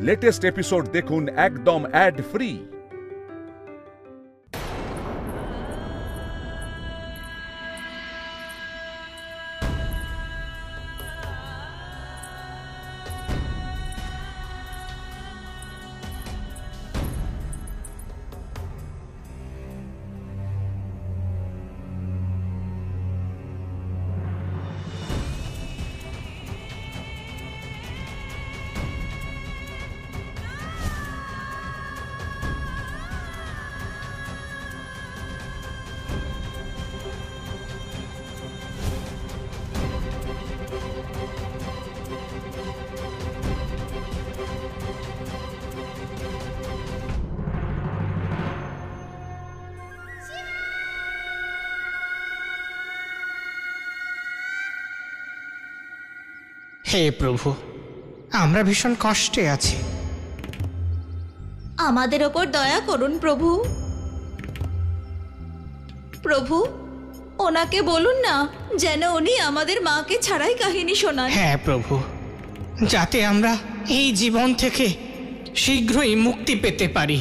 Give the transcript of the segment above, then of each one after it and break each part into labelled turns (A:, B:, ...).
A: Latest episode দেখুন একদম add free.
B: হে প্রভু, আমরা ভীষণ কষ্টে আছি।
C: আমাদের ওপর দয়া করুন প্রভু। প্রভু, ওনাকে বলুন না যেন উনি আমাদের মাকে ছাড়াই কাহিনী শোনান।
B: হ্যাঁ প্রভু, যাতে আমরা এই জীবন থেকে শীঘ্রই মুক্তি পেতে পারি।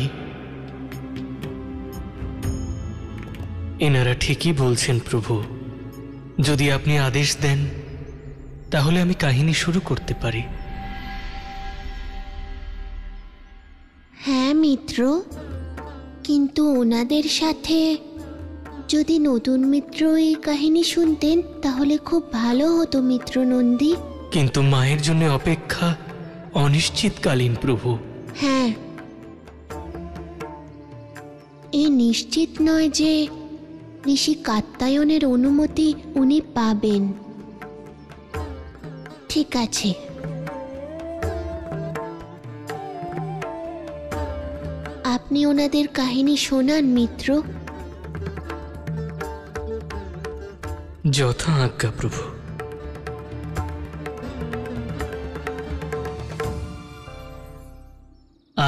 D: এনারা ঠিকই বলছেন প্রভু। যদি আপনি আদেশ দেন তাহলে আমি কাহিনী শুরু করতে পারি।
E: হ্যাঁ মিত্র, কিন্তু ওনাদের সাথে যদি নতুন মিত্র এই কাহিনী শুনতেন তাহলে খুব ভালো হতো মিত্র নন্দী।
D: কিন্তু মায়ের জন্য অপেক্ষা অনিশ্চিতকালীন প্রভু।
E: হ্যাঁ, এ নিশ্চিত নয় যে ঋষি কাত্যায়নের অনুমতি উনি পাবেন। ঠিক আছে, আপনি ওনাদের কাহিনী শোনান মিত্র।
D: যথা আজ্ঞা প্রভু।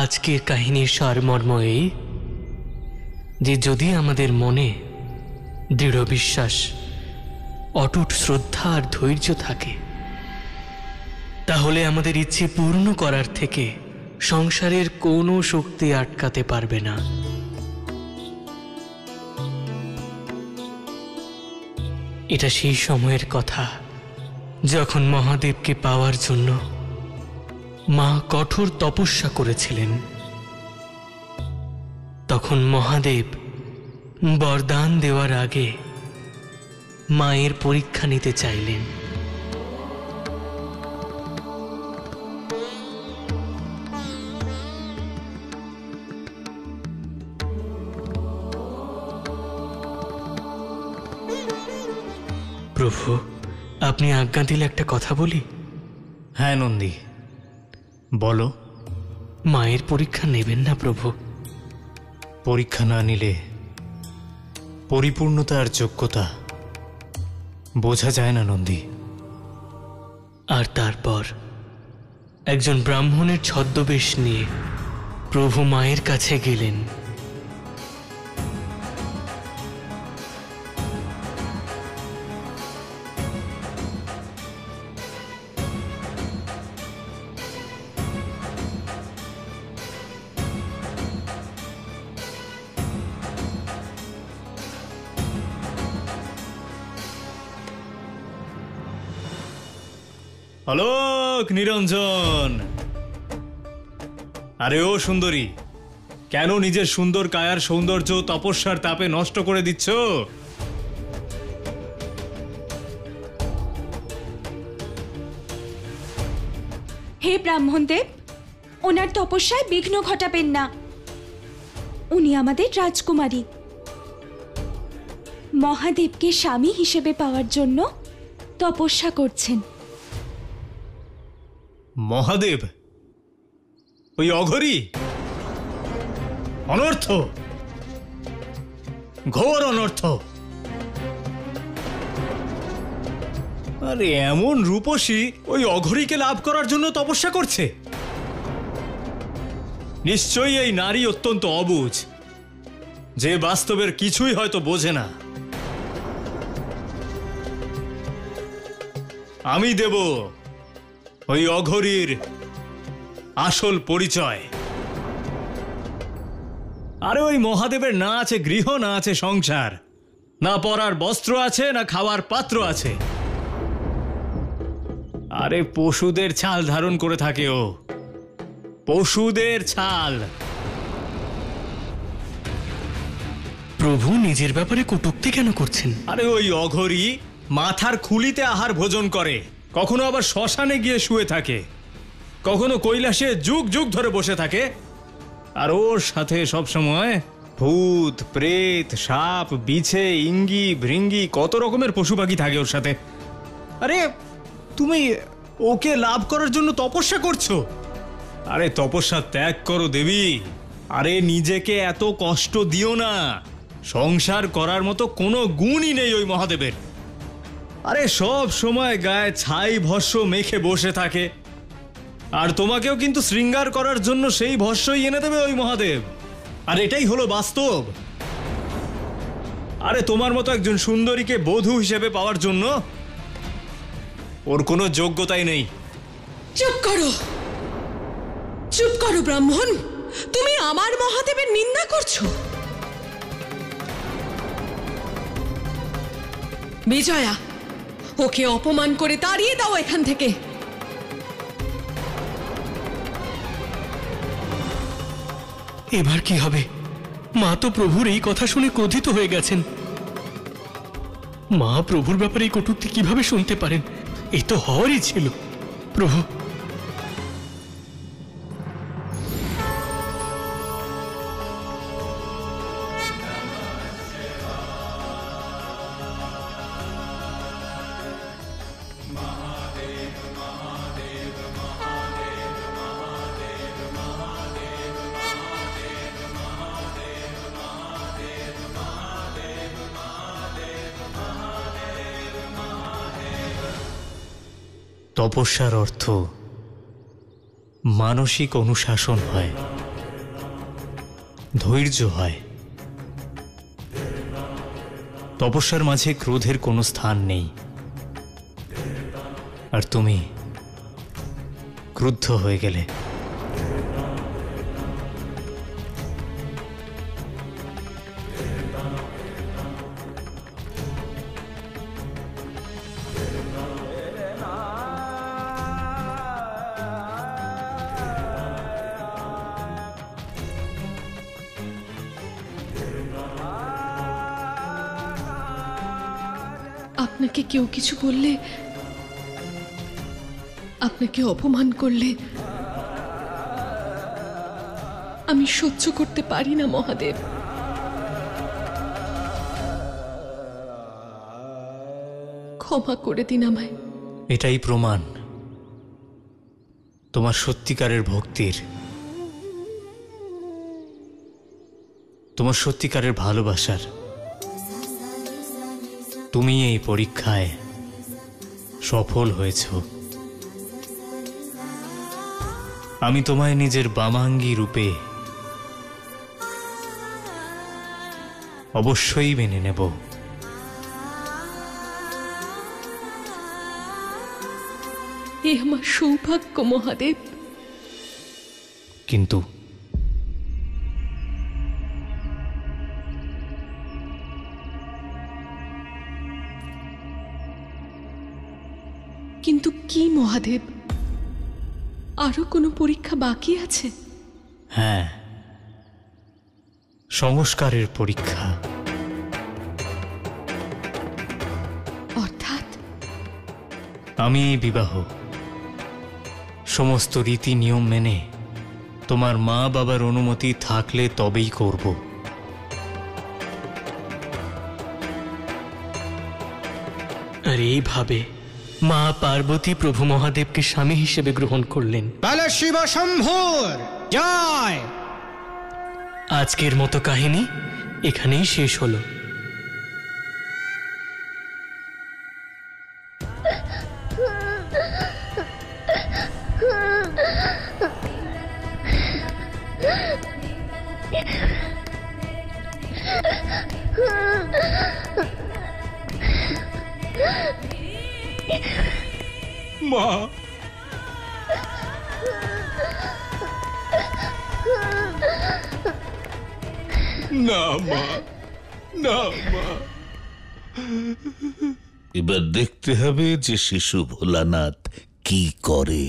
D: আজকের কাহিনীর সারমর্ম এই যে যদি আমাদের মনে দৃঢ় বিশ্বাস, অটুট শ্রদ্ধা আর ধৈর্য থাকে তাহলে আমাদের ইচ্ছে পূর্ণ করার থেকে সংসারের কোনো শক্তি আটকাতে পারবে না। এটা সেই সময়ের কথা যখন মহাদেবকে পাওয়ার জন্য মা কঠোর তপস্যা করেছিলেন। তখন মহাদেব বরদান দেওয়ার আগে মায়ের পরীক্ষা নিতে চাইলেন। প্রভু, আপনি আজ্ঞা দিলে একটা কথা বলি।
F: হ্যাঁ নন্দী, বলো।
D: মায়ের পরীক্ষা নেবেন না প্রভু?
F: পরীক্ষা না নিলে পরিপূর্ণতা আর যোগ্যতা বোঝা যায় না নন্দী।
D: আর তারপর একজন ব্রাহ্মণের ছদ্মবেশ নিয়ে প্রভু মায়ের কাছে গেলেন।
F: অলোক নিরঞ্জন, আরে ও সুন্দরী, কেন নিজের সুন্দর কায়ার সৌন্দর্য তপস্যার তাপে নষ্ট করে দিচ্ছ?
C: হে ব্রাহ্মণদেব, ওনার তপস্যায় বিঘ্ন ঘটাবেন না। উনি আমাদের রাজকুমারী, মহাদেবকে স্বামী হিসেবে পাওয়ার জন্য তপস্যা করছেন।
F: মহাদেব? ওই অঘরী? অনর্থ, ঘোর অনর্থ। আরে এমন রূপসী ওই অঘরীকে লাভ করার জন্য তপস্যা করছে? নিশ্চয়ই এই নারী অত্যন্ত অবুঝ, যে বাস্তবের কিছুই হয়তো বোঝে না। আমি দেব ওই অঘরীর আসল পরিচয়। আরে ওই মহাদেবের না আছে গৃহ, না আছে সংসার, না পরার বস্ত্র আছে, না খাওয়ার পাত্র আছে। আরে পশুদের ছাল ধারণ করে থাকে ও, পশুদের ছাল।
D: প্রভু নিজের ব্যাপারে কটূক্তি কেন করছেন?
F: আরে ওই অঘরী মাথার খুলিতে আহার ভোজন করে, কখনো আবার শ্মশানে গিয়ে শুয়ে থাকে, কখনো কৈলাসে যুগ যুগ ধরে বসে থাকে। আর ওর সাথে সবসময় ভূত, প্রেত, সাপ, বিছে, ইঙ্গি, ভৃঙ্গি, কত রকমের পশু পাখি থাকে ওর সাথে। আরে তুমি ওকে লাভ করার জন্য তপস্যা করছো? আরে তপস্যা ত্যাগ করো দেবী। আরে নিজেকে এত কষ্ট দিও না, সংসার করার মতো কোনো গুণই নেই ওই মহাদেবের। আরে সব সময় গায়ে ছাই ভস্য মেখে বসে থাকে, আর তোমাকেও কিন্তু শৃঙ্গার করার জন্য সেই ভস্যই এনে দেবে ওই মহাদেব। আর এটাই হলো বাস্তব। আরে তোমার মতো একজন সুন্দরীকে বধূ হিসেবে পাওয়ার জন্য ওর কোনো যোগ্যতাই নেই।
G: চুপ করো, চুপ করো ব্রাহ্মণ, তুমি আমার মহাদেবের নিন্দা করছো। বিজয়া, ওকে অপমান করে তাড়িয়ে দাও এখান থেকে।
D: এবার কি হবে? মা তো প্রভুর এই কথা শুনে ক্রোধিত হয়ে গেছেন। মা প্রভুর ব্যাপারে এই কটূক্তি কিভাবে শুনতে পারেন? এই তো হওয়ারই ছিল। প্রভু,
F: তপস্যার অর্থ মানসিক অনুশাসন হয়, ধৈর্য হয়। তপস্যার মাঝে ক্রোধের কোনো স্থান নেই। আর তুমি ক্রুদ্ধ হয়ে গেলে।
G: আপনাকে কেউ কিছু বললে, আপনাকে অপমান করলে আমি সহ্য করতে পারি না মহাদেব। ক্ষমা করে দিন আমায়।
F: এটাই প্রমাণ তোমার সত্যিকারের ভক্তির, তোমার সত্যিকারের ভালোবাসার। তুমি এই পরীক্ষায় সফল হয়েছ। আমি তোমায় নিজের বামাঙ্গী রূপে অবশ্যই মেনে নেব।
G: এ আমার সৌভাগ্য মহাদেব।
F: কিন্তু
G: কিন্তু কি মহাদেব, আরো কোনো পরীক্ষা বাকি আছে?
F: হ্যাঁ, সংস্কারের পরীক্ষা।
G: অর্থাৎ?
F: আমি এই বিবাহ সমস্ত রীতি নিয়ম মেনে তোমার মা বাবার অনুমতি থাকলে তবেই করব।
D: আর এইভাবে মা পার্বতী প্রভু মহাদেবকে স্বামী হিসেবে গ্রহণ করলেন।
B: বলো শিব শম্ভুর জয়।
D: আজকের মতো কাহিনী এখানেই শেষ হলো।
B: মা
H: না মা, না মা।
I: এবার দেখতে হবে যে শিশু ভোলানাথ কি করে।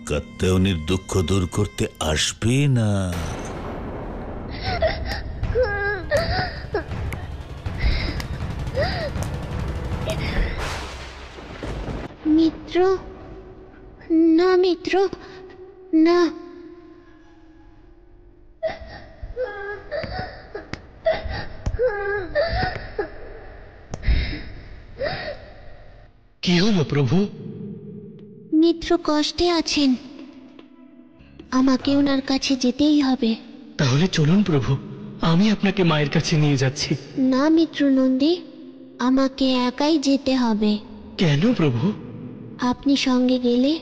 I: কাত্যায়নীর দুঃখ দূর করতে আসবে না।
E: মিত্র, না মিত্র, না।
D: কি হলো প্রভু?
E: মিত্র কষ্টে আছেন, আমাকে ওনার কাছে যেতেই হবে।
D: তাহলে চলুন প্রভু, আমি আপনাকে মায়ের কাছে নিয়ে যাচ্ছি।
E: না মিত্র নন্দী, আমাকে একাই যেতে হবে।
D: কেন প্রভু?
E: আপনি সঙ্গে গেলে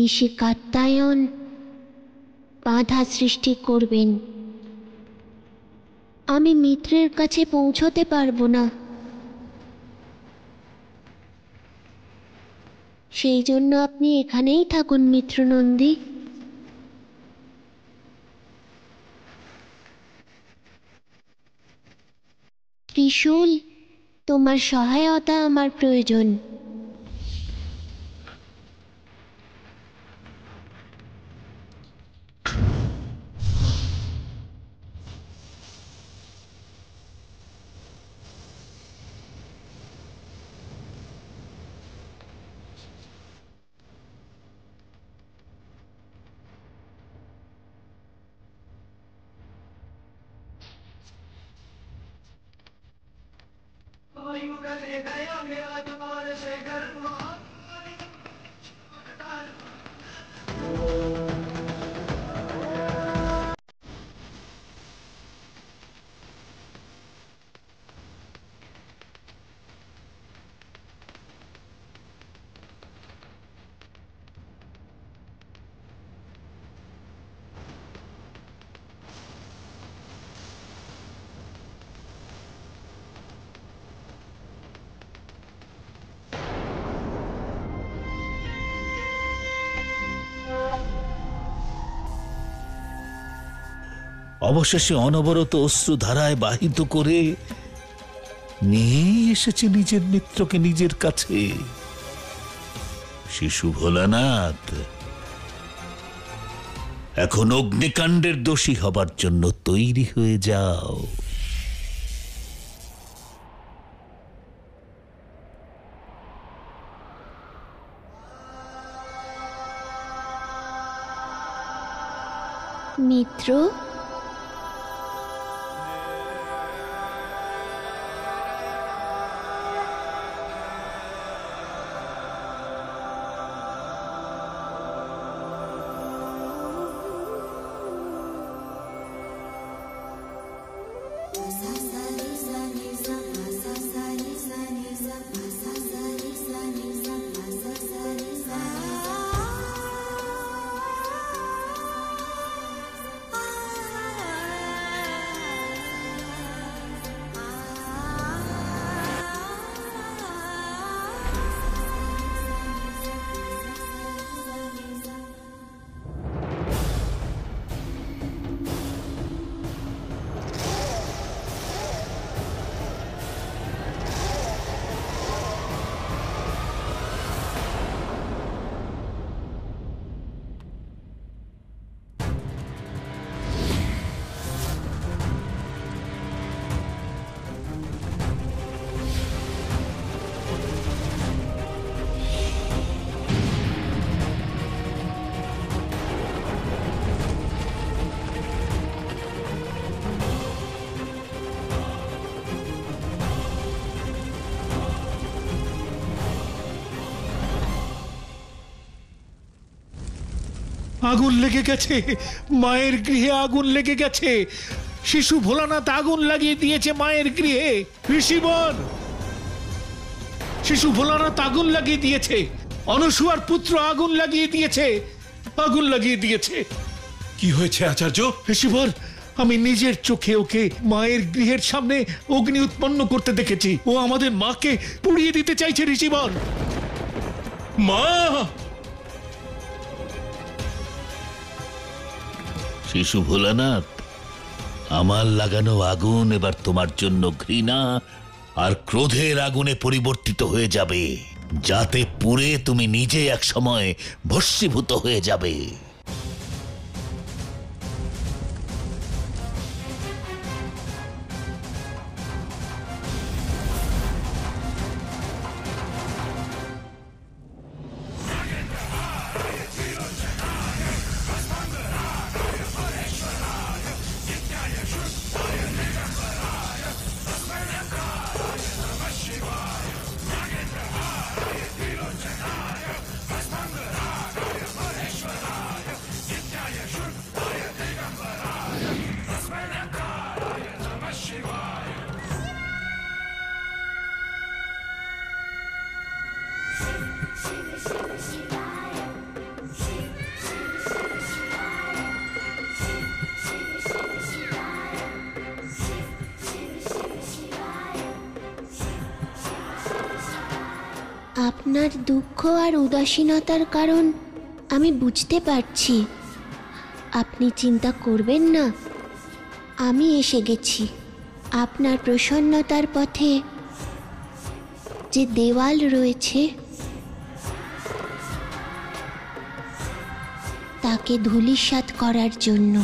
E: ঋষি কাত্যায়ন বাধা সৃষ্টি করবেন, আমি মিত্রের কাছে পৌঁছতে পারবো না। সেই জন্য আপনি এখানেই থাকুন মিত্র নন্দী। ত্রিশূল, তোমার সহায়তা আমার প্রয়োজন।
I: অবশেষে অনবরত অশ্রুধারায় বাহিত করে নিয়ে এসেছে নিজের মিত্রকে নিজের কাছে। শিশু ভোলানাথ, এখন অগ্নিকাণ্ডের দোষী হবার জন্য তৈরি হয়ে যাও।
E: মিত্র,
J: আগুন লেগে গেছে, মায়ের গৃহে আগুন লেগে গেছে। শিশু ভোলানাথ আগুন লাগিয়ে দিয়েছে মায়ের গৃহে। ঋষিবর, শিশু ভোলানাথ আগুন লাগিয়ে দিয়েছে। অনসূয়ার পুত্র আগুন লাগিয়ে দিয়েছে, আগুন লাগিয়ে দিয়েছে।
H: কি হয়েছে আচার্য?
J: ঋষিবর, আমি নিজের চোখে ওকে মায়ের গৃহের সামনে অগ্নি উৎপন্ন করতে দেখেছি। ও আমাদের মাকে পুড়িয়ে দিতে চাইছে ঋষিবর।
H: মা!
I: শিশু ভোলানাথ, আমার লাগানো আগুন এবার তোমার জন্য ঘৃণা আর ক্রোধের আগুনে পরিবর্তিত হয়ে যাবে, যাতে পুড়ে তুমি নিজে এক সময় ভস্মীভূত হয়ে যাবে।
E: আপনার দুঃখ আর উদাসীনতার কারণ আমি বুঝতে পারছি। আপনি চিন্তা করবেন না, আমি এসে গেছি। আপনার প্রসন্নতার পথে যে দেওয়াল রয়েছে তাকে ধূলিসাৎ করার জন্য।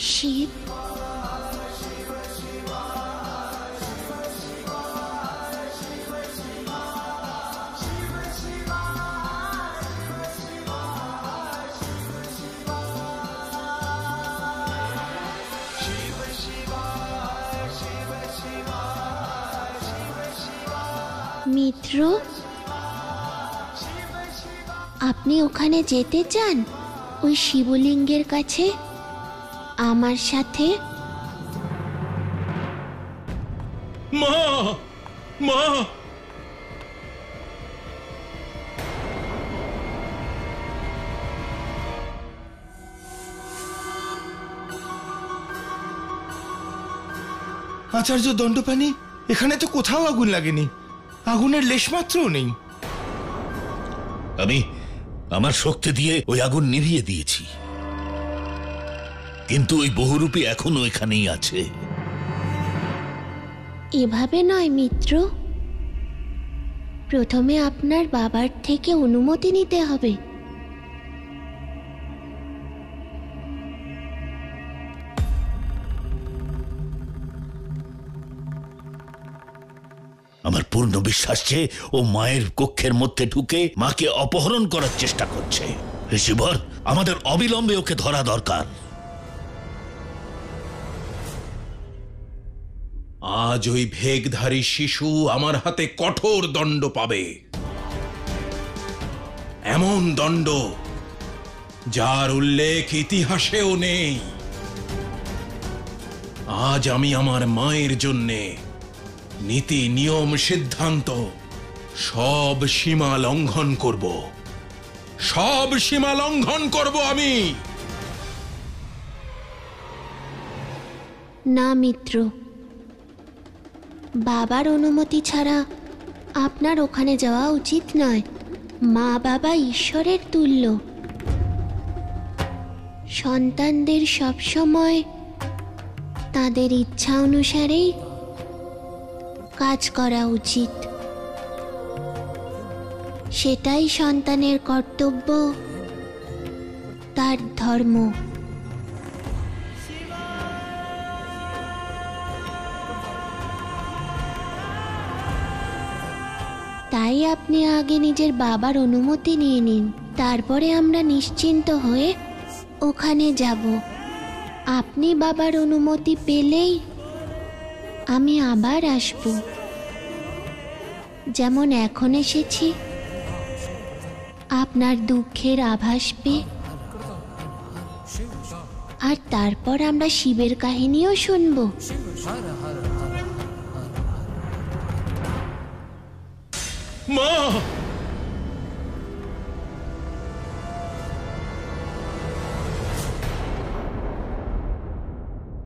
E: শিব, মিত্র, আপনি ওখানে যেতে চান? ওই শিবলিঙ্গের কাছে আমার সাথে?
H: মা, মা,
J: আচার্য দণ্ডপাণি, এখানে তো কোথাও আগুন লাগেনি, আগুনের লেশমাত্রও নেই।
I: আমি আমার শক্তি দিয়ে ওই আগুন নিভিয়ে দিয়েছি, কিন্তু ওই বহুরূপী এখনো এখানেই আছে।
E: এভাবে নয় মিত্র, প্রথমে আপনার বাবার থেকে অনুমতি নিতে হবে।
I: আমার পূর্ণ বিশ্বাস যে ও মায়ের কক্ষের মধ্যে ঢুকে মাকে অপহরণ করার চেষ্টা করছে। ঋষিবর, আমাদের অবিলম্বে ওকে ধরা দরকার।
H: আজ ওই ভেগধারী শিশু আমার হাতে কঠোর দণ্ড পাবে, এমন দণ্ড যার উল্লেখ ইতিহাসেও নেই। আজ আমি আমার মায়ের জন্যে নীতি, নিয়ম, সিদ্ধান্ত সব সীমা লঙ্ঘন করব, সব সীমা লঙ্ঘন করব আমি।
E: না মিত্র, বাবার অনুমতি ছাড়া আপনার ওখানে যাওয়া উচিত নয়। মা বাবা ঈশ্বরের তুল্য, সন্তানদের সবসময় তাদের ইচ্ছা অনুসারেই কাজ করা উচিত। সেটাই সন্তানের কর্তব্য, তার ধর্ম। তাই আপনি আগে নিজের বাবার অনুমতি নিয়ে নিন, তারপরে আমরা নিশ্চিন্ত হয়ে ওখানে যাব। আপনি বাবার অনুমতি পেলেই আমি আবার আসব, যেমন এখন এসেছি, আপনার দুঃখের আভাস পেয়ে। আর তারপর আমরা শিবের কাহিনীও শুনবো।
H: মা